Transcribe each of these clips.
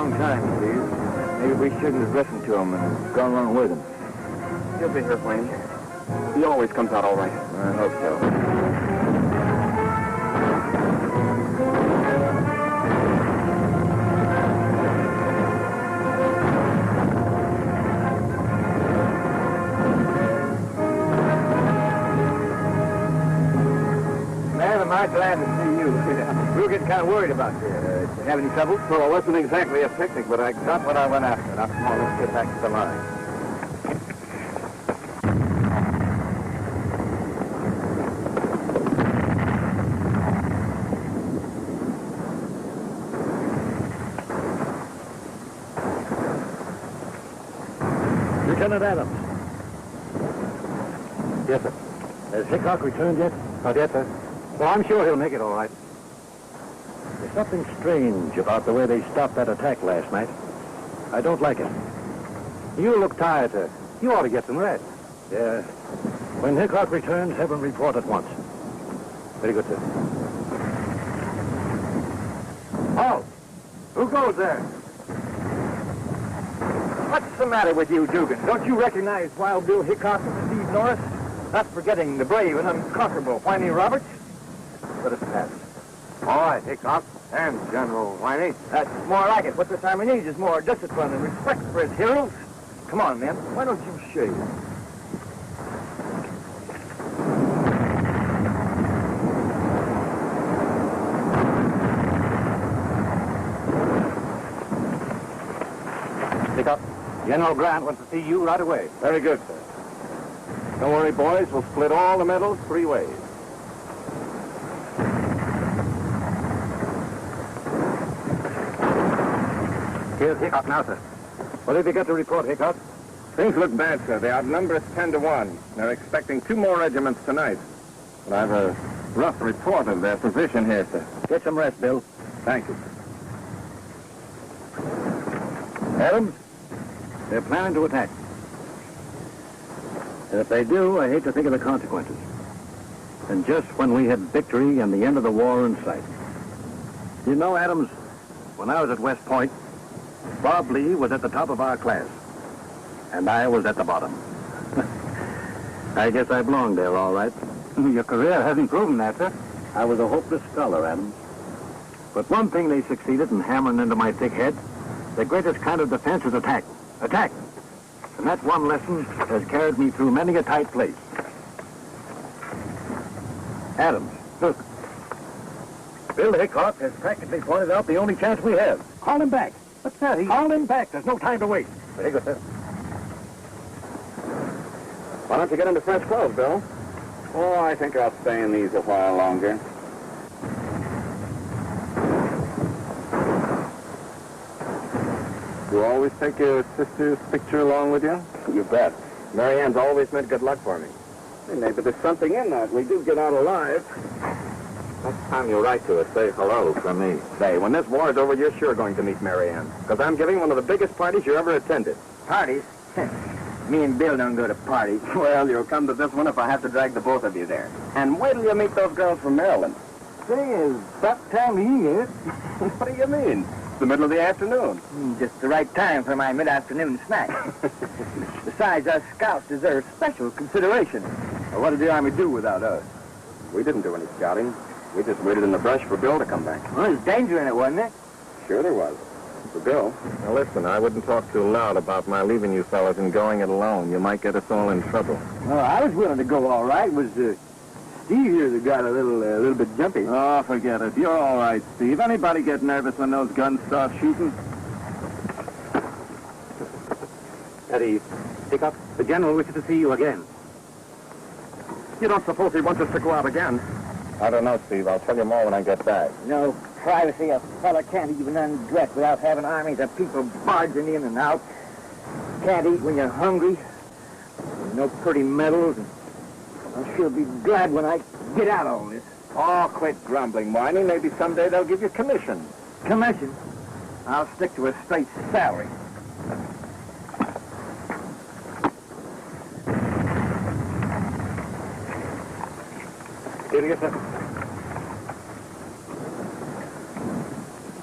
long time, Steve. Maybe we shouldn't have listened to him and gone along with him. He'll be here, Wayne. He always comes out all right. I hope so. I'm glad to see you. We were getting kind of worried about you. Have any trouble? Well, it wasn't exactly a picnic, but I got what I went after. Now, come on, let's get back to the line. Lieutenant Adams. Yes, sir. Has Hickok returned yet? Not yet, sir. Well, I'm sure he'll make it all right. There's something strange about the way they stopped that attack last night. I don't like it. You look tired, sir. You ought to get some rest. Yeah. When Hickok returns, have him report at once. Very good, sir. Oh! Who goes there? What's the matter with you, Dugan? Don't you recognize Wild Bill Hickok and Steve Norris? Not forgetting the brave and unconquerable Whiney Roberts? Let us pass. All right, Hickok and General Whiney. That's more like it. What this army needs is more discipline and respect for its heroes. Come on, men. Why don't you shave? Hickok, General Grant wants to see you right away. very good, sir. Don't worry, boys. We'll split all the medals 3 ways. Here's Hickok now, sir. What have you got to report, Hickok? Things look bad, sir. They outnumber us 10-1. They're expecting 2 more regiments tonight. But I've a rough report of their position here, sir. Get some rest, Bill. Thank you. Adams, they're planning to attack. And if they do, I hate to think of the consequences. And just when we had victory and the end of the war in sight. You know, Adams, when I was at West Point, Bob Lee was at the top of our class. And I was at the bottom. I guess I belonged there, all right. Your career hasn't proven that, sir. I was a hopeless scholar, Adams. But one thing they succeeded in hammering into my thick head, the greatest kind of defense is attack. Attack. And that one lesson has carried me through many a tight place. Adams, look. Bill Hickok has practically pointed out the only chance we have. Call him back. What's that? Call him back. There's no time to wait. Very good, sir. Why don't you get into fresh clothes, Bill? Oh, I think I'll stay in these a while longer. You always take your sister's picture along with you? You bet. Marianne's always meant good luck for me. Hey, maybe there's something in that. We do get out alive. Next time you write to us, say hello from me. Say, when this war is over, you're sure going to meet Marianne. Because I'm giving one of the biggest parties you ever attended. Parties? Me and Bill don't go to parties. Well, you'll come to this one if I have to drag the both of you there. And wait till you meet those girls from Maryland. Say, is that time of year? What do you mean? It's the middle of the afternoon. Just the right time for my mid-afternoon snack. Besides, us scouts deserve special consideration. Well, what did the Army do without us? We didn't do any scouting. We just waited in the brush for Bill to come back. Well, there's danger in it, wasn't there? Sure there was. For Bill. Now, listen, I wouldn't talk too loud about my leaving you fellas and going it alone. You might get us all in trouble. Well, I was willing to go all right. It was Steve here that got a little bit jumpy. Oh, forget it. You're all right, Steve. Anybody get nervous when those guns start shooting? Eddie, Hickok, the general wishes to see you again. You don't suppose he wants us to go out again? I don't know, Steve. I'll tell you more when I get back. No privacy. A fella can't even undress without having armies of people barging in and out. Can't eat when you're hungry. No pretty medals. I sure be glad when I get out of all this. Oh, quit grumbling, Whiney. Maybe someday they'll give you commission. Commission? I'll stick to a straight salary. Here you go, sir.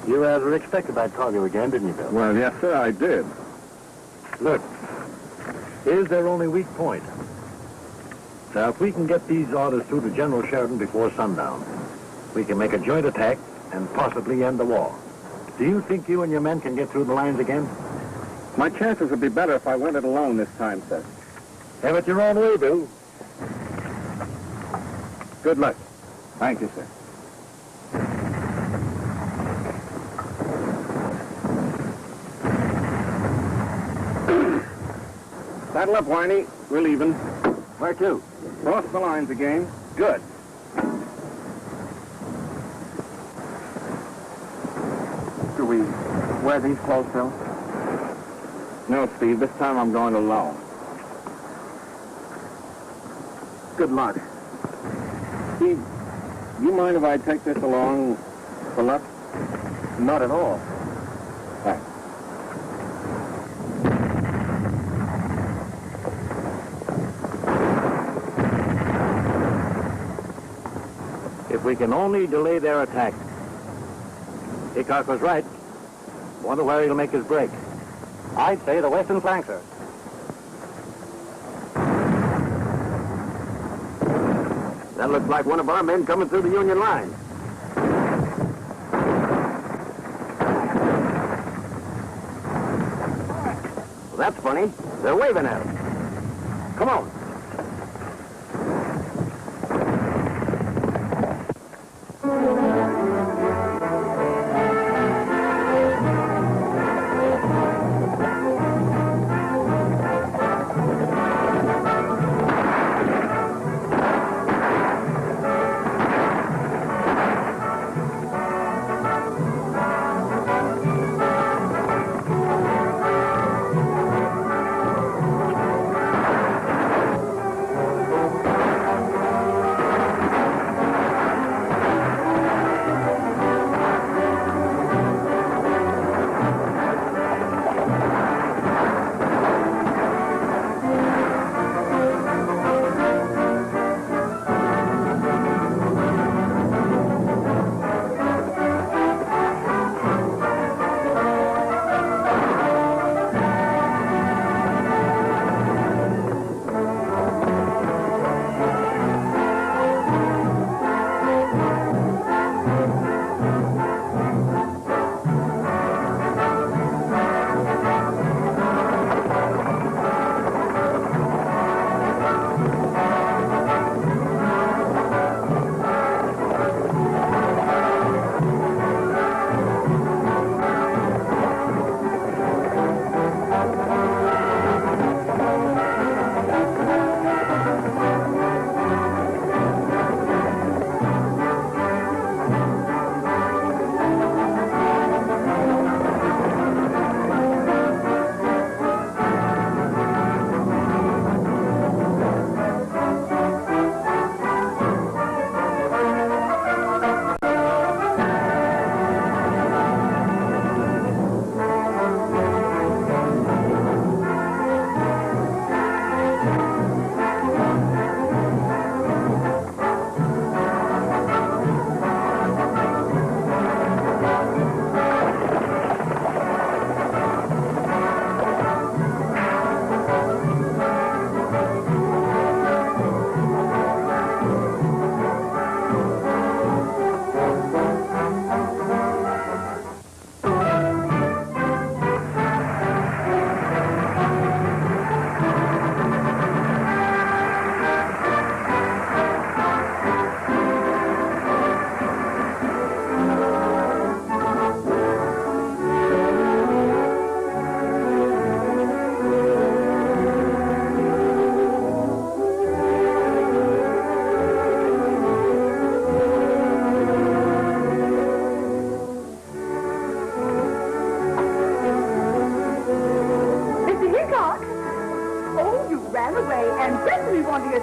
You rather expected I'd call you again, didn't you, Bill? Well, yes, sir, I did. Look, here's their only weak point. Now, if we can get these orders through to General Sheridan before sundown, we can make a joint attack and possibly end the war. Do you think you and your men can get through the lines again? My chances would be better if I went it alone this time, sir. Have it your own way, Bill. Good luck. Thank you, sir. Saddle up, Whiney. We're leaving. Where to? Cross the lines again. Good. Do we wear these clothes, Bill? No, Steve. This time I'm going alone. Good luck. Steve, you mind if I take this along for luck? Not at all. Thanks. If we can only delay their attack. Hickok was right. Wonder where he'll make his break. I'd say the western flank, sir. That looks like one of our men coming through the Union line. Well, that's funny. They're waving at us. Come on.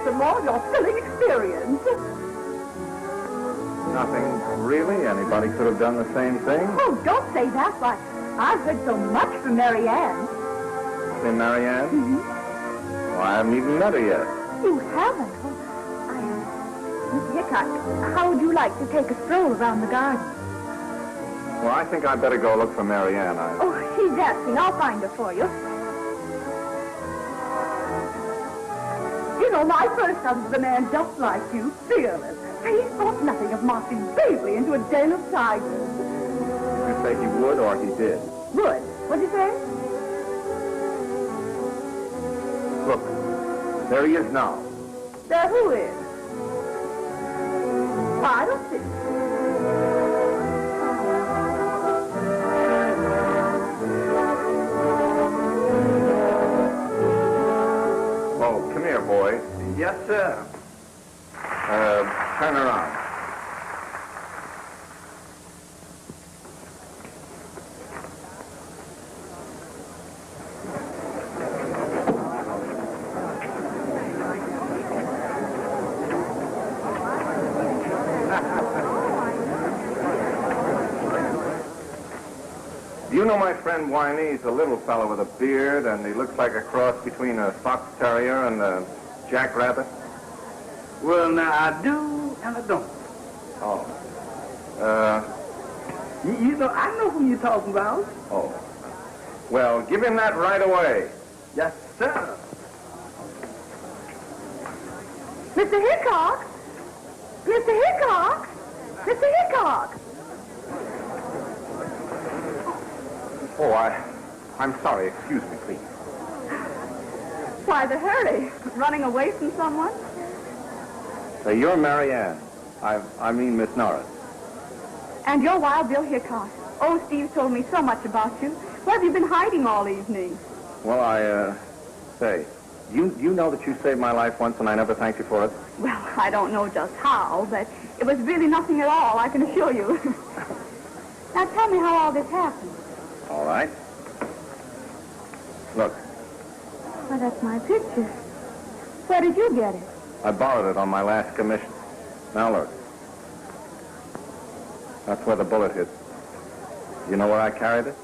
some more of your thrilling experience. Nothing really. Anybody could have done the same thing. Oh, don't say that. Why, I've heard so much from Marianne. Say Marianne? Mm-hmm. Well, I haven't even met her yet. You haven't? Well, Miss Hickok, how would you like to take a stroll around the garden? Well, I think I'd better go look for Marion. Oh, she's asking. I'll find her for you. You know, my first husband's a man just like you, fearless. He thought nothing of marching bravely into a den of tigers. Did you say he would or he did? Would. What'd you say? Look, there he is now. There who is? I don't see. Oh, come here, boy. Yes, sir. Turn around. Do you know my friend Whiney? He's a little fellow with a beard, and he looks like a cross between a fox terrier and a jackrabbit. Well, now, I do and I don't. Oh. You know, I know who you're talking about. Oh. Well, give him that right away. Yes, sir. Mr. Hickok! Mr. Hickok! Mr. Hickok! Oh, I'm sorry. Excuse me, please. Why the hurry? Running away from someone? Say, you're Marion. I mean Miss Norris. And you're Wild Bill Hickok. Oh, Steve told me so much about you. Where have you been hiding all evening? Well, say, you know that you saved my life once and I never thanked you for it? Well, I don't know just how, but it was really nothing at all, I can assure you. Now tell me how all this happened. All right. Look, Well, that's my picture. Where did you get it? I borrowed it on my last commission. Now look. That's where the bullet hit. You know where I carried it?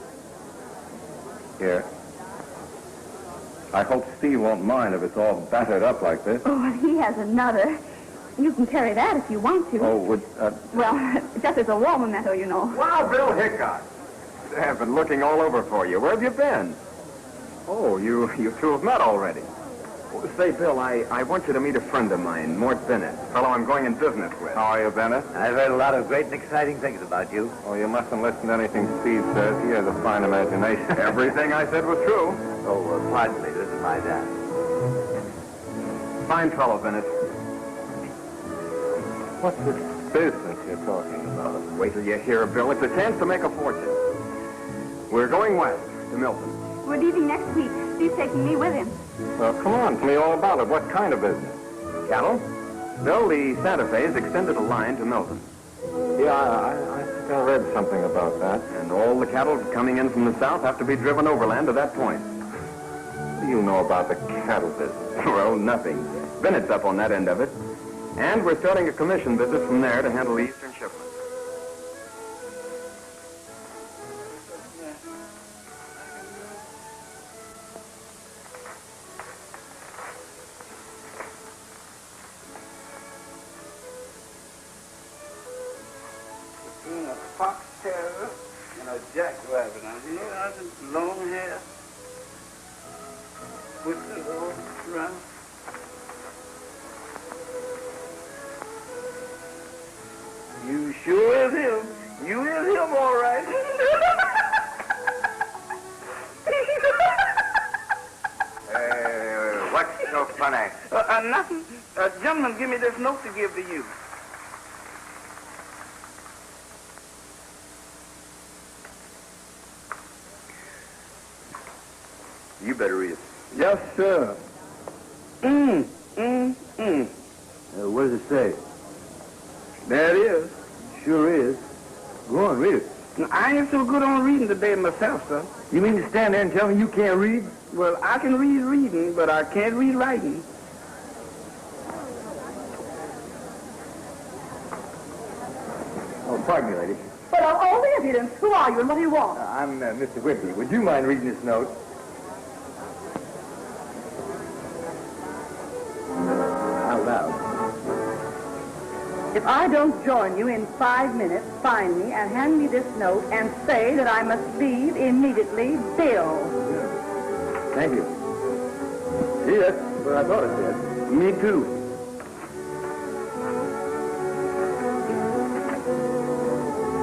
Here. I hope Steve won't mind if it's all battered up like this. Oh, well, he has another. You can carry that if you want to. Oh, would, Well, just as a war memento, you know. Wow, Bill Hickok. I've been looking all over for you. Where have you been? Oh, you two have met already. Oh, say, Bill, I want you to meet a friend of mine, Mort Bennett, a fellow I'm going in business with. How are you, Bennett? I've heard a lot of great and exciting things about you. Oh, you mustn't listen to anything Steve says. He has a fine imagination. Everything I said was true. Oh, pardon me, doesn't mind that. Fine fellow, Bennett. What's this business you're talking about? Wait till you hear, Bill. It's a chance to make a fortune. We're going west to Milton. We're leaving next week. Steve's taking me with him. Well, come on, tell me all about it. What kind of business? Cattle? Bill, the Santa Fe has extended a line to Milton. Yeah, I think I read something about that. And all the cattle coming in from the south have to be driven overland to that point. What do you know about the cattle business? Well, nothing. Bennett's up on that end of it. And we're starting a commission business from there to handle the eastern shipments. Between a fox terrier and a jackrabbit. Now, you know, I just long hair. Put it all around. You sure is him. You is him, all right. What's so funny? Nothing. Gentlemen, give me this note to give to you. You better read it. Yes, sir. What does it say? There it is. Sure is. Go on, read it. Now, I ain't so good on reading today myself, sir. You mean to stand there and tell me you can't read? Well, I can read reading, but I can't read writing. Oh, pardon me, lady. But of all the impudence, who are you and what do you want? I'm Mr. Whitby. Would you mind reading this note? Out loud. If I don't join you in 5 minutes, find me and hand me this note and say that I must leave immediately, Bill. Thank you. See, that's what I thought it said. Me too.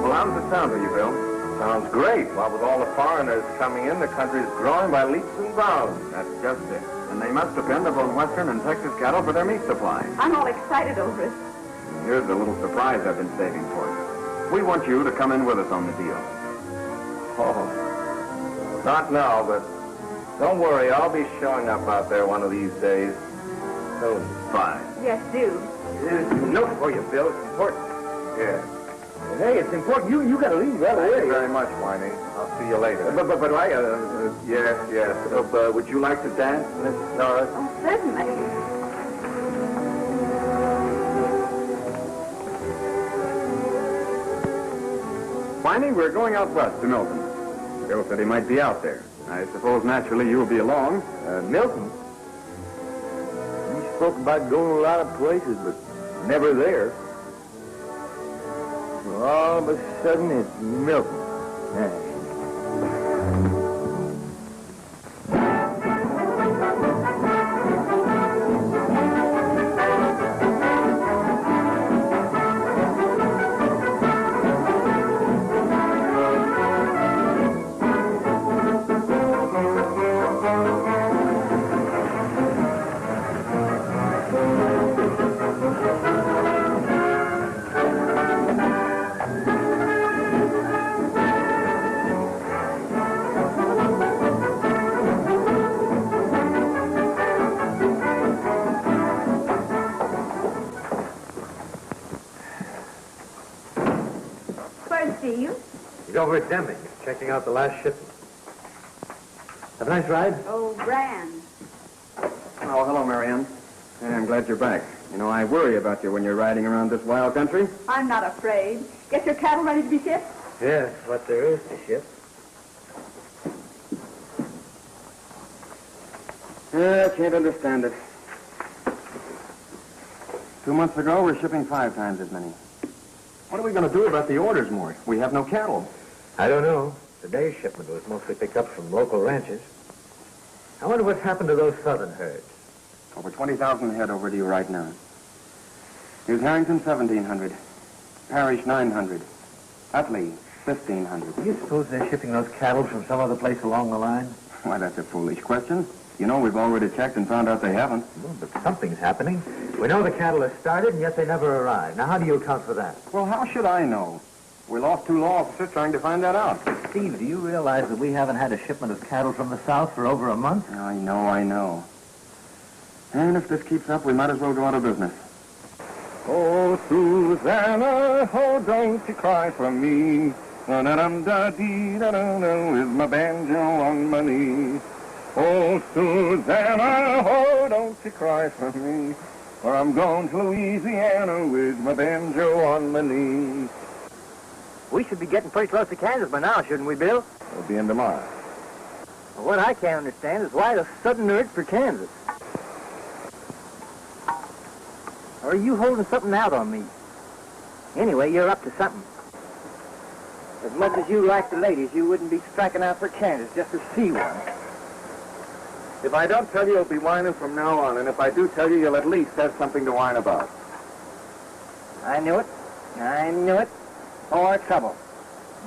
Well, how does it sound to you, Bill? Sounds great. Well, with all the foreigners coming in, the country's growing by leaps and bounds. That's just it. And they must depend upon Western and Texas cattle for their meat supply. I'm all excited over it. Here's the little surprise I've been saving for you. We want you to come in with us on the deal. Oh, not now, but don't worry. I'll be showing up out there one of these days. Soon. Fine. Yes, do. Here's a note for you, Bill. It's important. Yeah. Hey, it's important. You got to leave right Thank away. you very much, Whiney. I'll see you later. But I, Yes. Would you like to dance, Miss Norris? Oh, certainly. Whiney, we're going out west to Milton. Bill said he might be out there. I suppose naturally you'll be along. Milton? You spoke about going a lot of places, but never there. So all of a sudden, it's Milton. Yeah. Over at Deming, checking out the last shipment. Have a nice ride? Oh, grand. Oh, hello, Marion. Hey, I'm glad you're back. You know, I worry about you when you're riding around this wild country. I'm not afraid. Get your cattle ready to be shipped? Yes, what there is to ship. I can't understand it. 2 months ago, we're shipping 5 times as many. What are we going to do about the orders, Mort? We have no cattle. I don't know. Today's shipment was mostly picked up from local ranches. I wonder what's happened to those southern herds. Over 20,000 head over to you right now. Here's Harrington, 1,700. Parrish, 900. Utley, 1,500. Do you suppose they're shipping those cattle from some other place along the line? Why, that's a foolish question. You know, we've already checked and found out they haven't. Well, but something's happening. We know the cattle have started, and yet they never arrived. Now, how do you account for that? Well, how should I know? We lost 2 law officers trying to find that out. Steve, do you realize that we haven't had a shipment of cattle from the south for over a month? I know. And if this keeps up, we might as well go out of business. Oh, Susanna, oh, don't you cry for me. Da-dum-da-dee-da-dum-dum, with my banjo on my knee. Oh, Susanna, oh, don't you cry for me. For I'm going to Louisiana with my banjo on my knee. We should be getting pretty close to Kansas by now, shouldn't we, Bill? We'll be in tomorrow. Well, what I can't understand is why the sudden urge for Kansas. Or are you holding something out on me? Anyway, you're up to something. As much as you like the ladies, you wouldn't be striking out for Kansas just to see one. If I don't tell you, you'll be whining from now on. And if I do tell you, you'll at least have something to whine about. I knew it. More trouble.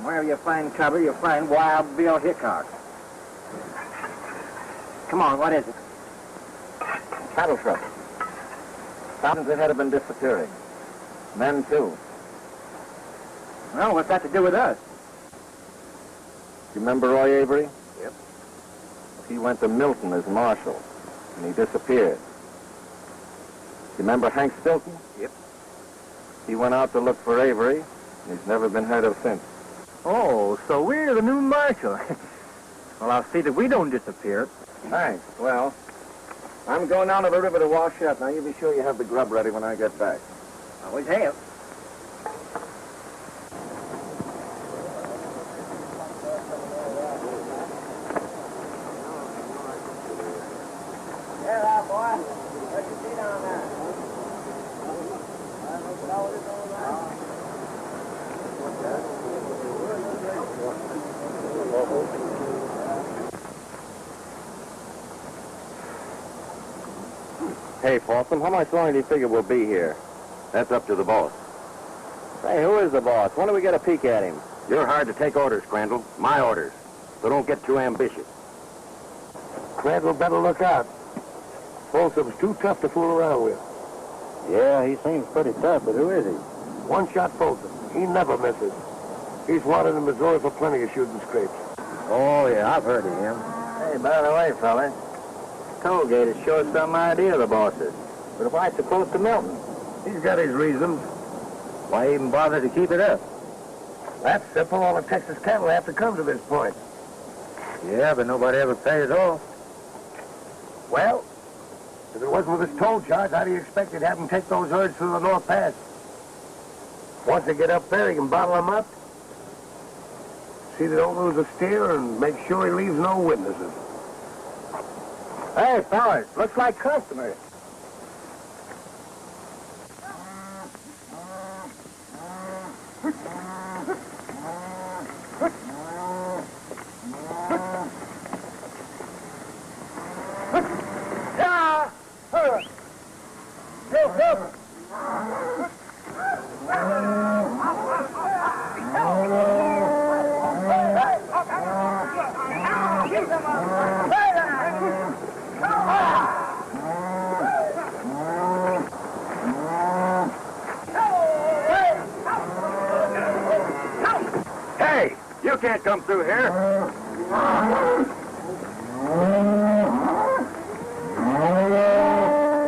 Wherever you find trouble, you find Wild Bill Hickok. Come on, what is it? Cattle trouble. Thousands ahead have been disappearing. Men, too. Well, what's that to do with us? You remember Roy Avery? Yep. He went to Milton as marshal, and he disappeared. You remember Hank Stilton? Yep. He went out to look for Avery, and he's never been heard of since. Oh, so we're the new marshal. Well, I'll see that we don't disappear. Thanks. Well, I'm going down to the river to wash up. Now, you be sure you have the grub ready when I get back. Always have. Hey, Folsom, how much longer do you figure we'll be here? That's up to the boss. Hey, who is the boss? When do we get a peek at him? You're hard to take orders, Crandall. My orders. So don't get too ambitious. Crandall better look out. Folsom's too tough to fool around with. Yeah, he seems pretty tough, but who is he? One-shot Folsom. He never misses. He's wanted in Missouri for plenty of shooting scrapes. Oh, yeah, I've heard of him. Hey, by the way, fella, Tollgate has showed some idea of the bosses. But why so close to Milton? He's got his reasons. Why even bother to keep it up? That's simple. All the Texas cattle have to come to this point. Yeah, but nobody ever pays off. Well, if it wasn't for this toll charge, how do you expect they'd have them take those herds through the North Pass? Once they get up there, he can bottle them up, see they don't lose a steer, and make sure he leaves no witnesses. Hey, fellas, looks like customers. Hey, you can't come through here.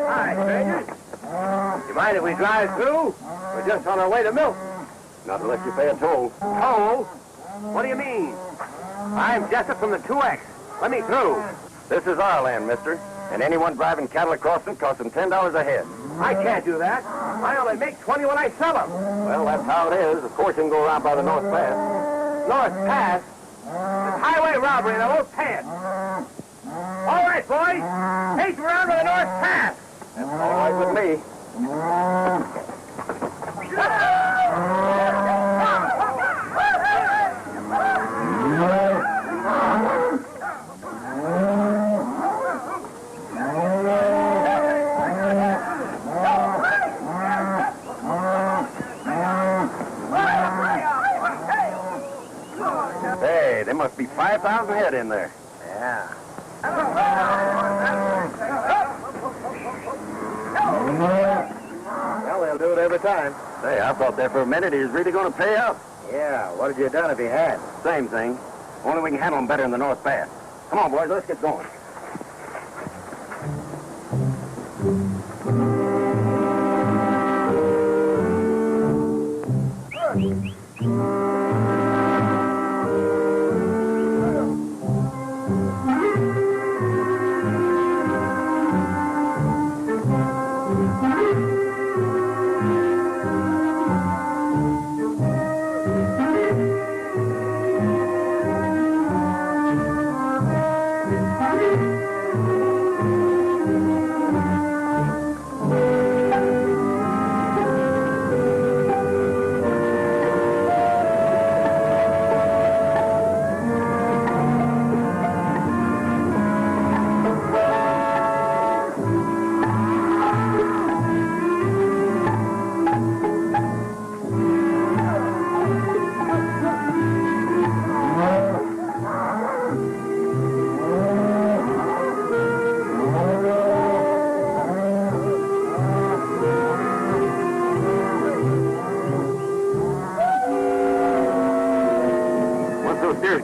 Hi, stranger. You mind if we drive through? We're just on our way to Milton. Not unless you pay a toll. Toll? What do you mean? I'm Jessup from the 2X. Let me through. This is our land, mister. And anyone driving cattle across it costs them $10 a head. I can't do that. I only make 20 when I sell them. Well, that's how it is. Of course, you can go around by the North Pass. North Pass? It's highway robbery and I won't pay it. All right, boys. Take around to the North Pass. That's all right with me. Hey, there must be 5,000 head in there. Yeah. Well, they'll do it every time. Say, I thought there for a minute he was really going to pay up. Yeah, what had you done if he had? Same thing. Only we can handle him better in the North Pass. Come on, boys, let's get going.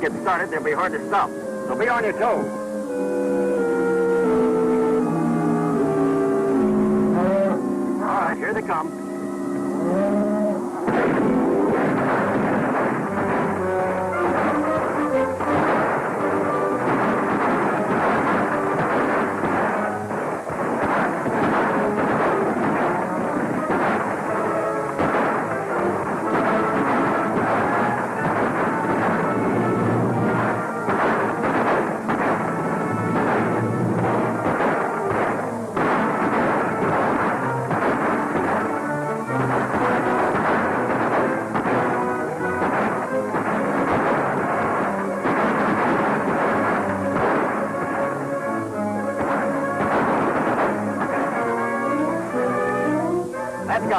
Get started, they'll be hard to stop. So be on your toes. All right, here they come.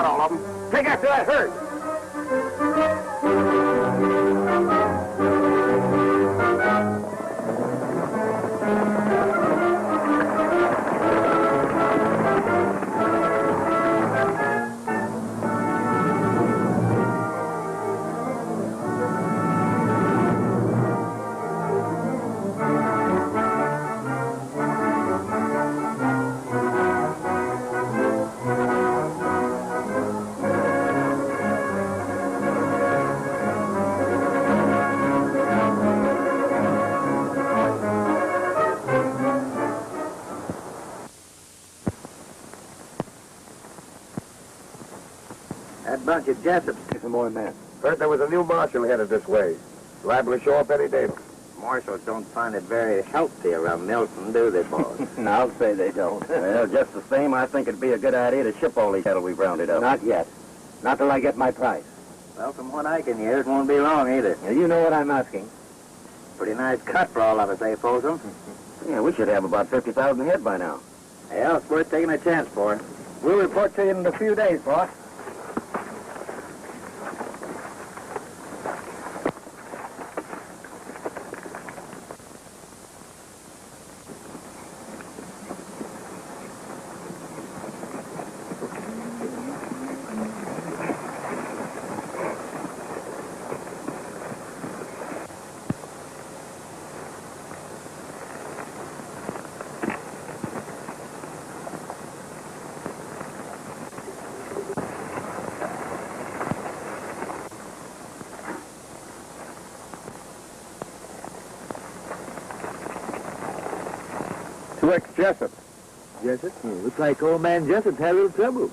got all of them. Take after that herd. Bunch of Jessups. Some more men. Heard there was a new marshal headed this way. Liable to show up any day. Marshals don't find it very healthy around Milton, do they, boss? I'll say they don't. Well, just the same, I think it'd be a good idea to ship all these cattle we've rounded up. Not yet. Not till I get my price. Well, from what I can hear, it won't be long either. Now, you know what I'm asking. Pretty nice cut for all of us, eh, Folsom? Yeah, we should have about 50,000 head by now. Yeah, it's worth taking a chance for. We'll report to you in a few days, boss. Jessup. Jessup? Looks like old man Jessup had a little trouble.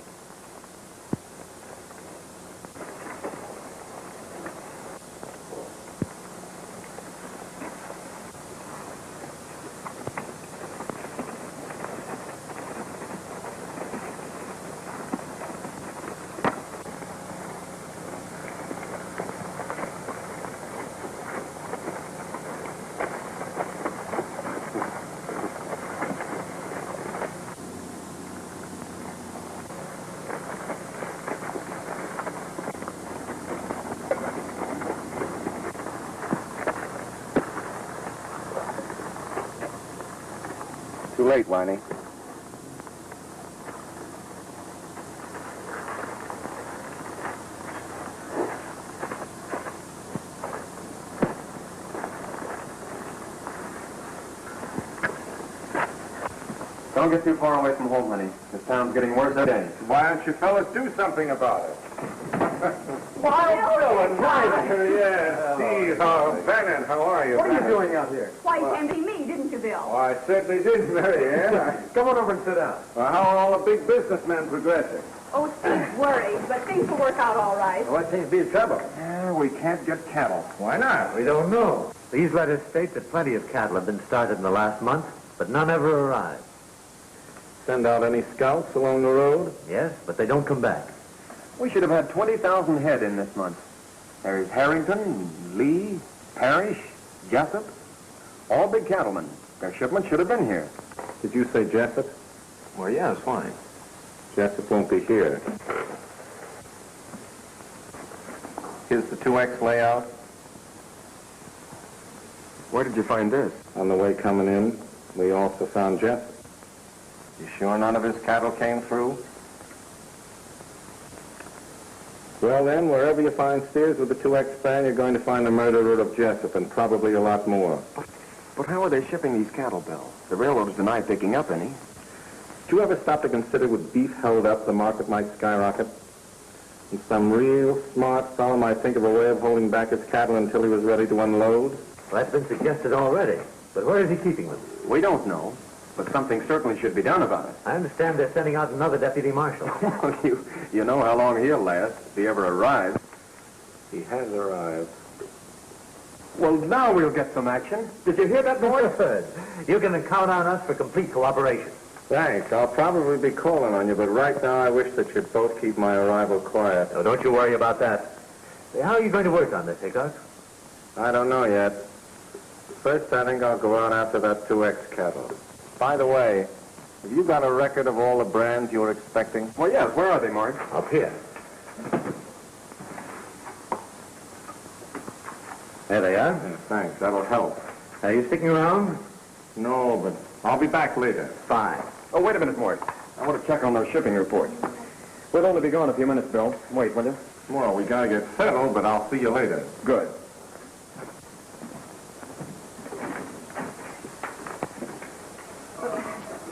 Too late, Whiney. Don't get too far away from home, honey. This town's getting worse every day. Why don't you fellas do something about it? Why, Bill and Whitaker, yes. Steve, Bennett, how are you? What are you doing out here? Why, you came to me, didn't you, Bill? Oh, I certainly did, Marion. Come on over and sit down. Well, how are all the big businessmen progressing? Oh, Steve's worried, but things will work out all right. What seems to be the trouble? We can't get cattle. Why not? We don't know. These letters state that plenty of cattle have been started in the last month, but none ever arrived. Send out any scouts along the road? Yes, but they don't come back. We should have had 20,000 head in this month. There's Harrington, Lee, Parrish, Jessup, all big cattlemen. Their shipment should have been here. Did you say Jessup? Well, yes, why? Jessup won't be here. Here's the 2X layout. Where did you find this? On the way coming in, we also found Jessup. You sure none of his cattle came through? Well, then, wherever you find steers with the 2X span, you're going to find the murderer of Jessup, and probably a lot more. But how are they shipping these cattle, Bill? The railroads deny picking up any. Did you ever stop to consider with beef held up, the market might skyrocket? And some real smart fellow might think of a way of holding back his cattle until he was ready to unload? Well, that's been suggested already. But where is he keeping them? We don't know, but something certainly should be done about it. I understand they're sending out another deputy marshal. Well, you know how long he'll last if he ever arrives. He has arrived. Well, now we'll get some action. Did you hear that, Norris? Good. You can count on us for complete cooperation. Thanks. I'll probably be calling on you, but right now I wish that you'd both keep my arrival quiet. Oh, don't you worry about that. How are you going to work on this, Hickok? I don't know yet. First, I think I'll go out after that 2X cattle. By the way, Have you got a record of all the brands you're expecting? Well, yes. Where are they, Mort? Up here. There they are. Yeah, thanks. That'll help. Are you sticking around? No, but I'll be back later. Fine. Oh, wait a minute, Mort. I want to check on those shipping reports. We'll only be gone a few minutes, Bill. Wait, will you? Well, we gotta get settled, but I'll see you later. Good.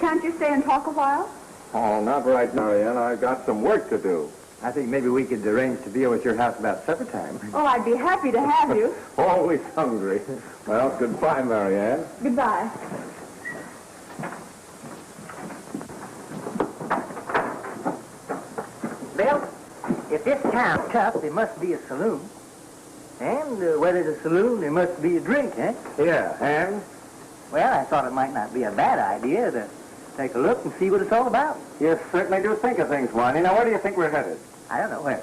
Can't you stay and talk a while? Oh, not right now, Marion. I've got some work to do. I think maybe we could arrange to be over at your house about supper time. Oh, I'd be happy to have you. Always hungry. Well, goodbye, Marianne. Goodbye. Bill, if this town's tough, there must be a saloon. And where there's a saloon, there must be a drink, eh? Yeah, and? Well, I thought it might not be a bad idea to take a look and see what it's all about. You certainly do think of things, Whiney. Now, where do you think we're headed? I don't know where.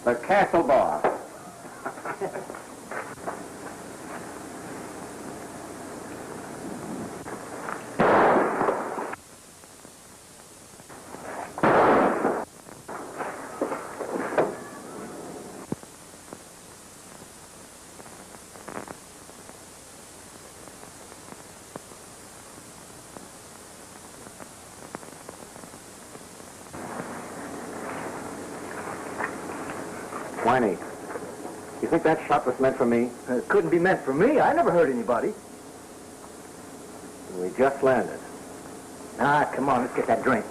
The Castle Bar. Whiney, you think that shot was meant for me? It couldn't be meant for me. I never hurt anybody. We just landed. Ah, come on, let's get that drink.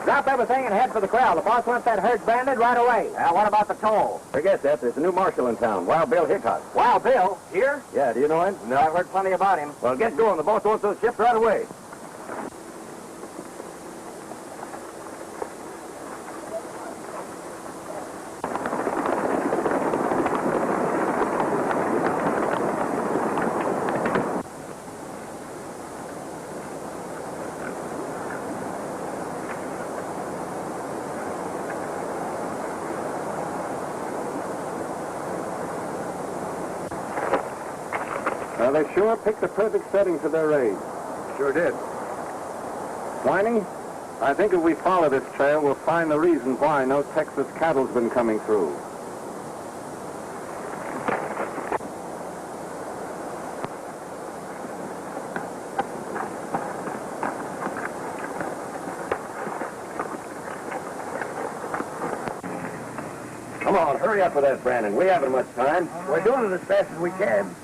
Drop everything and head for the crowd. The boss wants that herd banded right away. What about the toll? Forget that. There's a new marshal in town, Wild Bill Hickok. Wild Bill? Here? Yeah, do you know him? No, I've heard plenty about him. Well, get going. The boss wants those shipped right away. Well, they sure picked the perfect setting for their raid. Sure did. Whiney, I think if we follow this trail, we'll find the reason why no Texas cattle's been coming through. Come on, hurry up with that, Brandon. We haven't much time. We're doing it as fast as we can.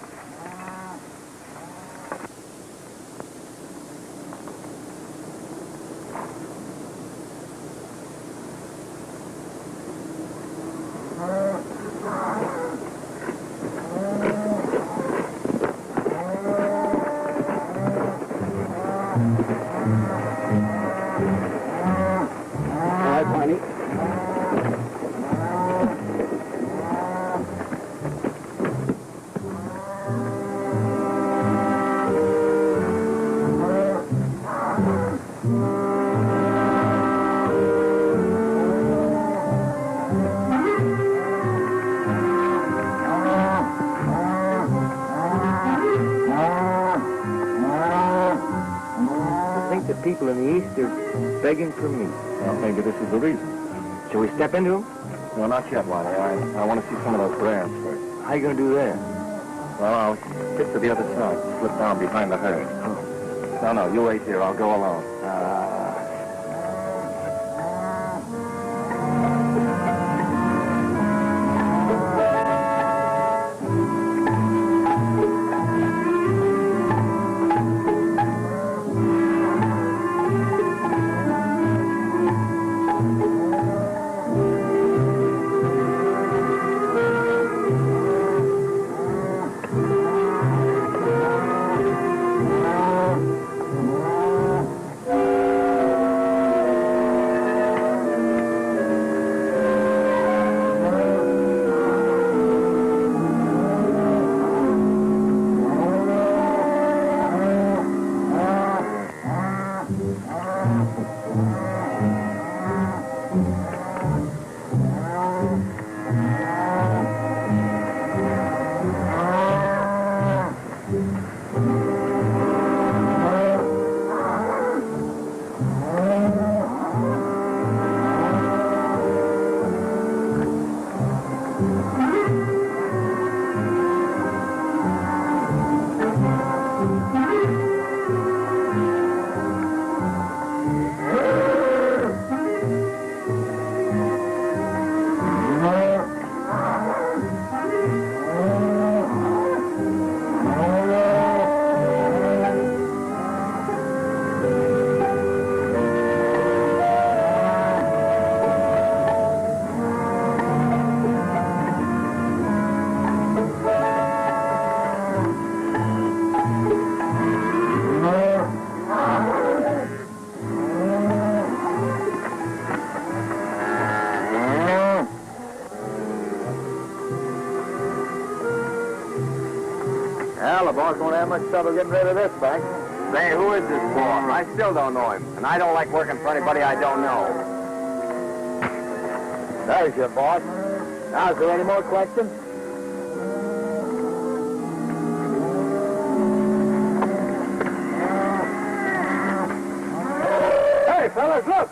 People in the East are begging for meat. Well, maybe this is the reason. Shall we step into them? No, not yet, Whiney. I want to see some of those brands first. How you going to do that? Well, I'll get to the other side, slip down behind the herd. Oh. No, you wait here. I'll go alone. Well, the boss won't have much trouble getting rid of this bank. Say, who is this boss? I still don't know him, and I don't like working for anybody I don't know. There's your boss. Now, is there any more questions? Hey, fellas, look!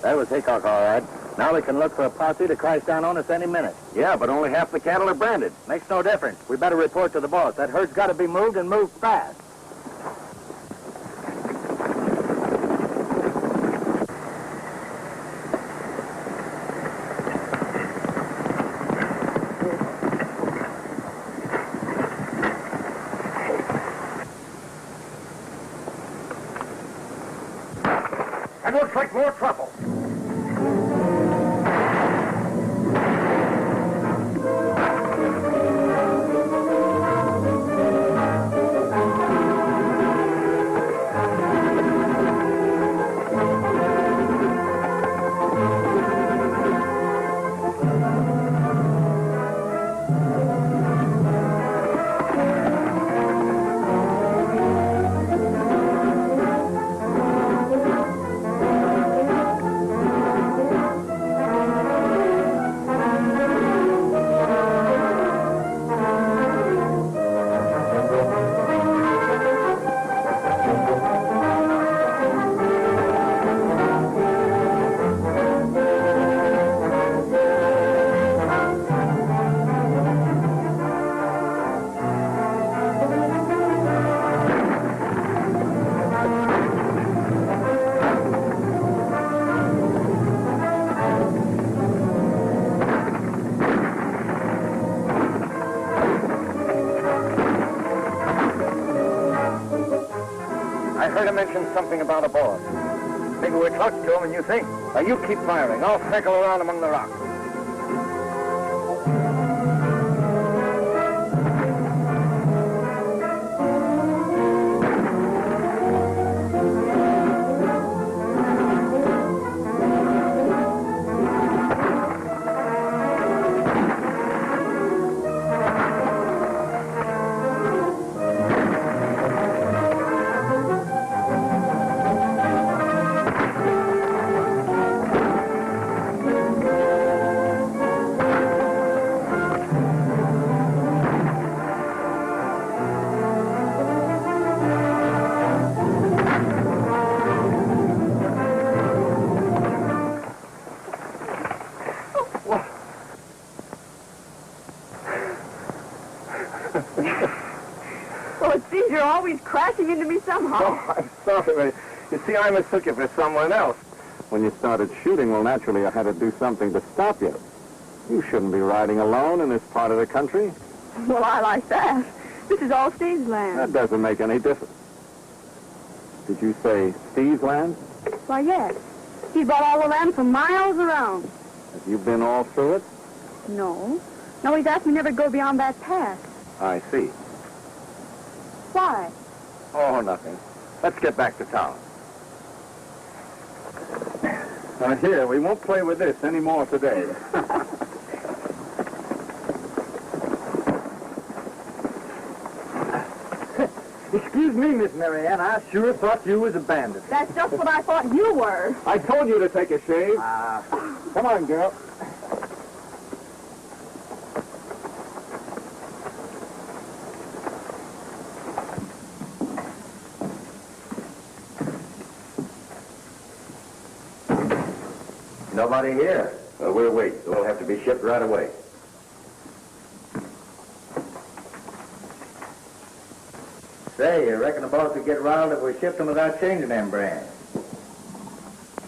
That was Hickok, all right. Now we can look for a posse to crash down on us any minute. Yeah, but only half the cattle are branded. Makes no difference. We better report to the boss. That herd's got to be moved and moved fast. That looks like more trouble. Mentioned something about a boss. Maybe we're close to him and you think. Now you keep firing. I'll circle around among the rocks. Well, it seems you're always crashing into me somehow. Oh, I'm sorry. You see, I mistook you for someone else. When you started shooting, well, naturally, I had to do something to stop you. You shouldn't be riding alone in this part of the country. Well, I like that. This is all Steve's land. That doesn't make any difference. Did you say Steve's land? Why, yes. He bought all the land for miles around. Have you been all through it? No. No, he's asked me never to go beyond that pass. I see. Why? Oh, nothing. Let's get back to town. Now, here, we won't play with this anymore today. Excuse me, Miss Marianne. I sure thought you was a bandit. That's just what I thought you were. I told you to take a shave. Come on, girl. Nobody here. Well, we'll wait. We'll have to be shipped right away. Say, you reckon the boss would get riled if we shipped him without changing them brands?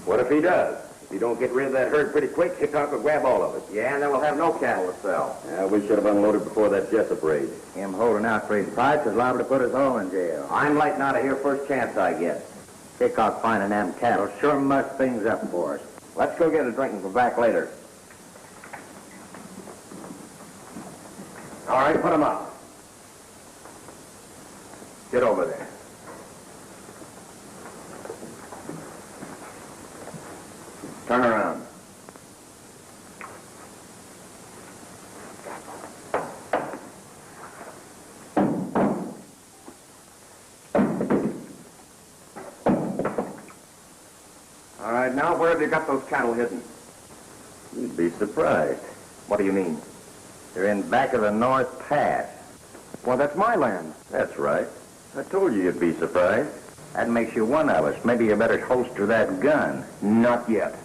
What if he does? If he don't get rid of that herd pretty quick, Hickok will grab all of it. Yeah, and then we'll have no cattle to sell. Yeah, we should have unloaded before that Jessup raid. Him holding out for his price is liable to put us all in jail. I'm lighting out of here first chance I get. Hickok finding them cattle sure mussed things up for us. Let's go get a drink and come back later. All right, put them up. Get over there. Turn around. All right, now where have you got those cattle hidden? You'd be surprised. What do you mean? They're in back of the North Pass. Well, that's my land. That's right. I told you you'd be surprised. That makes you one of us. Maybe you better holster that gun. Not yet.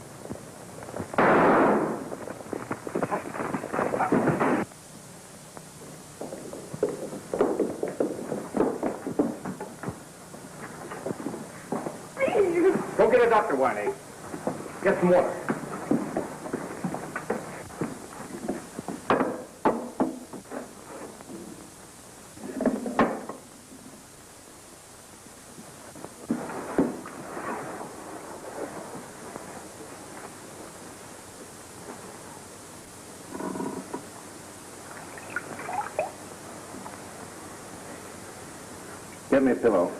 Go get a doctor, Whiney. Get some water. Get me a pillow.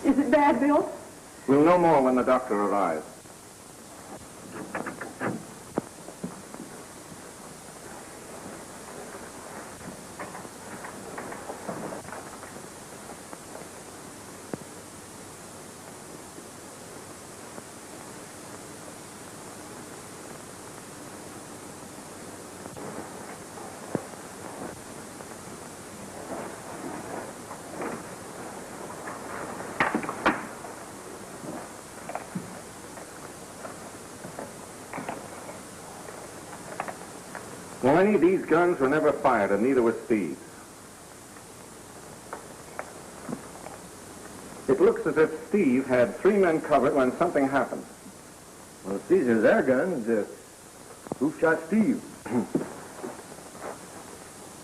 Is it bad, Bill? We'll know more when the doctor arrives. Whiney, these guns were never fired, and neither was Steve's. It looks as if Steve had 3 men covered when something happened. Well, if these are their guns, who shot Steve?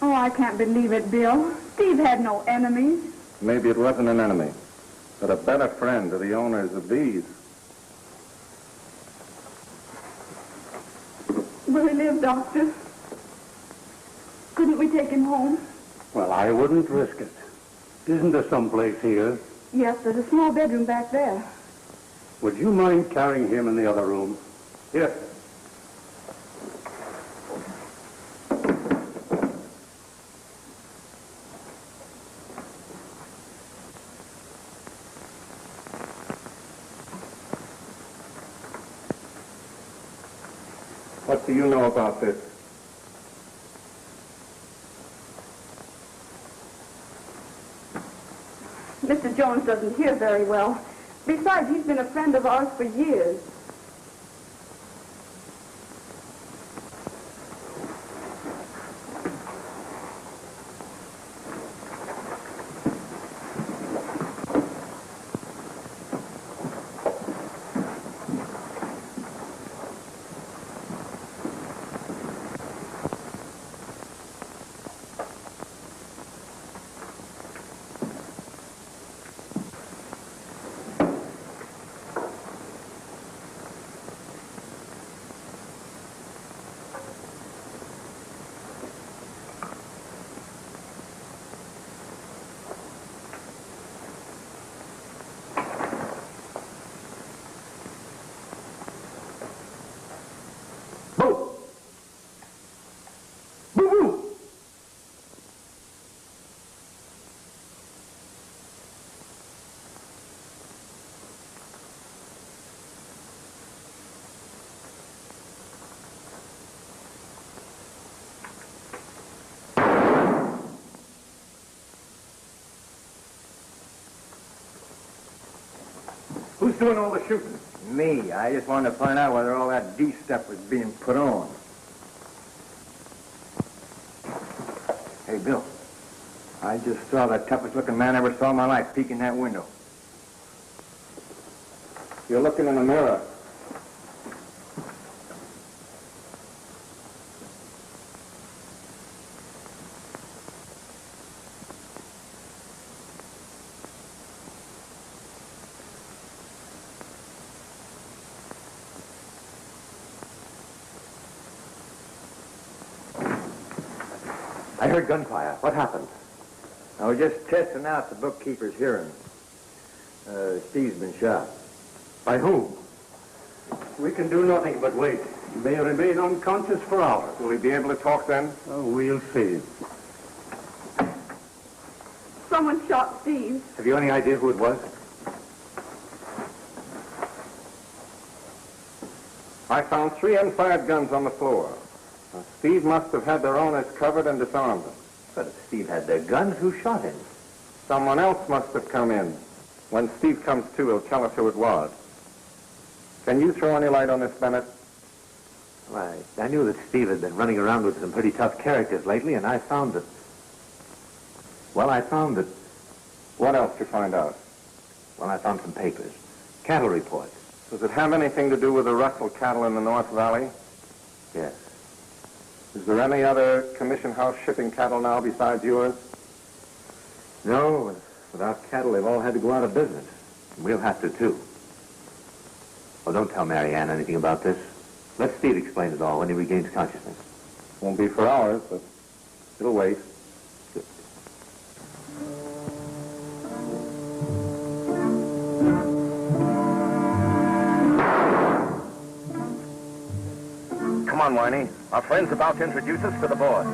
Oh, I can't believe it, Bill. Steve had no enemies. Maybe it wasn't an enemy, but a better friend to the owners of these. Will he live, Doctor? Couldn't we take him home? Well, I wouldn't risk it. Isn't there someplace here? Yes, there's a small bedroom back there. Would you mind carrying him in the other room? Yes. What do you know about this? Mr. Jones doesn't hear very well. Besides, he's been a friend of ours for years. Who's doing all the shooting? Me. I just wanted to find out whether all that D stuff was being put on. Hey, Bill. I just saw the toughest looking man I ever saw in my life peek in that window. You're looking in a mirror. I heard gunfire. What happened? I was just testing out the bookkeeper's hearing. Steve's been shot. By whom? We can do nothing but wait. He may remain unconscious for hours. Will he be able to talk then? Oh, we'll see. Someone shot Steve. Have you any idea who it was? I found 3 unfired guns on the floor. Now, Steve must have had their owners covered and disarmed them. But if Steve had their guns, who shot him? Someone else must have come in. When Steve comes to, he'll tell us who it was. Can you throw any light on this, Bennett? Well, I knew that Steve had been running around with some pretty tough characters lately, and I found that... Well, I found that... What else did you find out? Well, I found some papers. Cattle reports. Does it have anything to do with the Russell cattle in the North Valley? Yes. Is there any other commission house shipping cattle now besides yours? No, without cattle, they've all had to go out of business. And we'll have to, too. Well, don't tell Marianne anything about this. Let Steve explain it all when he regains consciousness. Won't be for hours, but it'll wait. Come on, Whiney. Our friend's about to introduce us to the boss.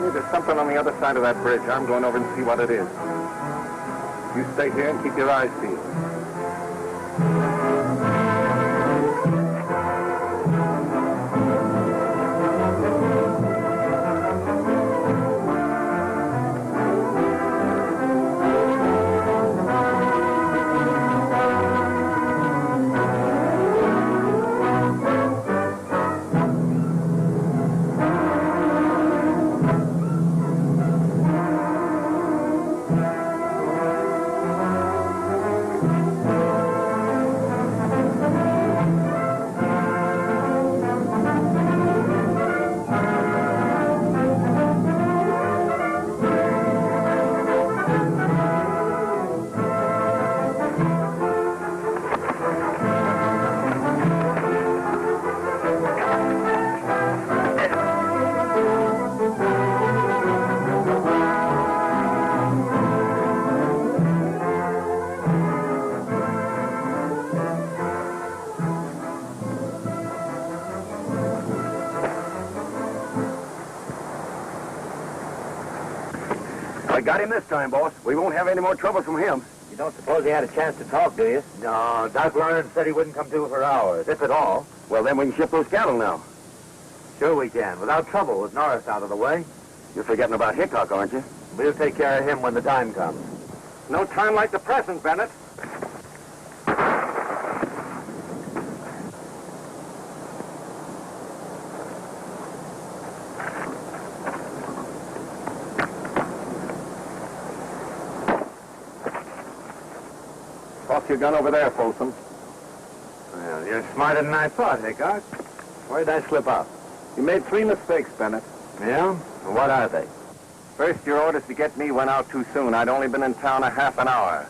Whiney, there's something on the other side of that bridge. I'm going over and see what it is. You stay here and keep your eyes peeled. I got him this time, boss. We won't have any more trouble from him. You don't suppose he had a chance to talk, do you? No, Doc learned said he wouldn't come to for hours, if at all. Well, then we can ship those cattle now. Sure we can, without trouble, with Norris out of the way. You're forgetting about Hickok, aren't you? We'll take care of him when the time comes. No time like the present, Bennett. Toss your gun over there, Folsom. Well, you're smarter than I thought, Hickok. Where'd I slip up? You made 3 mistakes, Bennett. Yeah? Well, what are they? First, your orders to get me went out too soon. I'd only been in town a half an hour.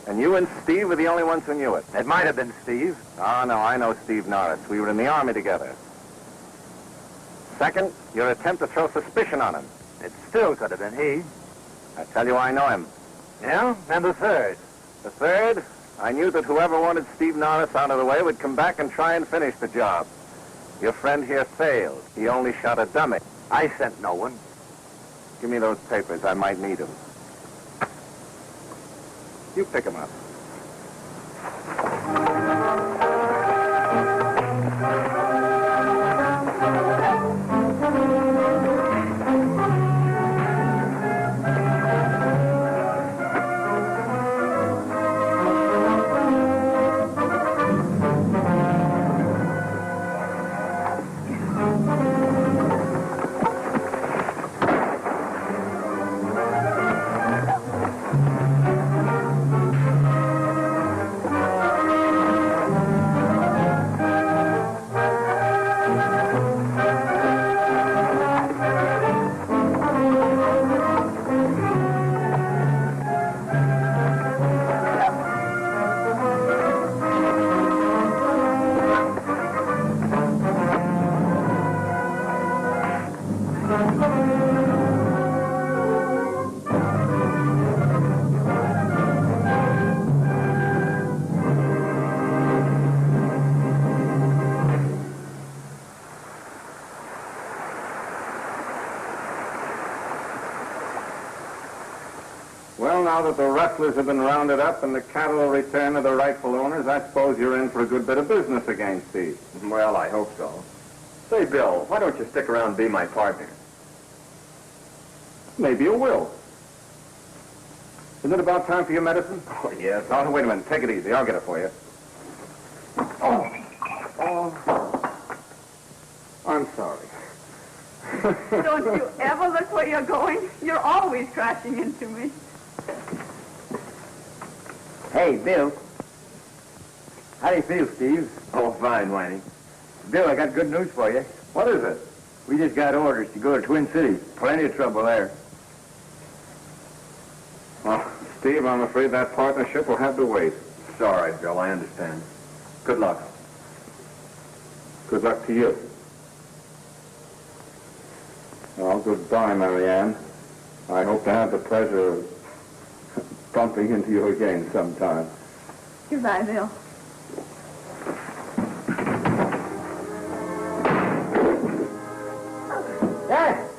And you and Steve were the only ones who knew it. It might have been Steve. Oh, no, I know Steve Norris. We were in the Army together. Second, your attempt to throw suspicion on him. It still could have been he. I tell you, I know him. Yeah? And the third? The third, I knew that whoever wanted Steve Norris out of the way would come back and try and finish the job. Your friend here failed. He only shot a dummy. I sent no one. Give me those papers. I might need them. You pick them up. Well, now that the rustlers have been rounded up and the cattle will return to the rightful owners, I suppose you're in for a good bit of business again, Steve. Well, I hope so. Say, Bill, why don't you stick around and be my partner? Maybe you will. Isn't it about time for your medicine? Oh, yes. Oh, wait a minute. Take it easy. I'll get it for you. I'm sorry. Don't you ever look where you're going? You're always crashing into me. Hey, Bill. How do you feel, Steve? Oh, fine, Whiney. Bill, I got good news for you. What is it? We just got orders to go to Twin Cities. Plenty of trouble there. Well, Steve, I'm afraid that partnership will have to wait. It's all right, Bill. I understand. Good luck. Good luck to you. Well, goodbye, Marianne. I hope to have the pleasure of bumping into you again sometime. Goodbye, Bill. Dad!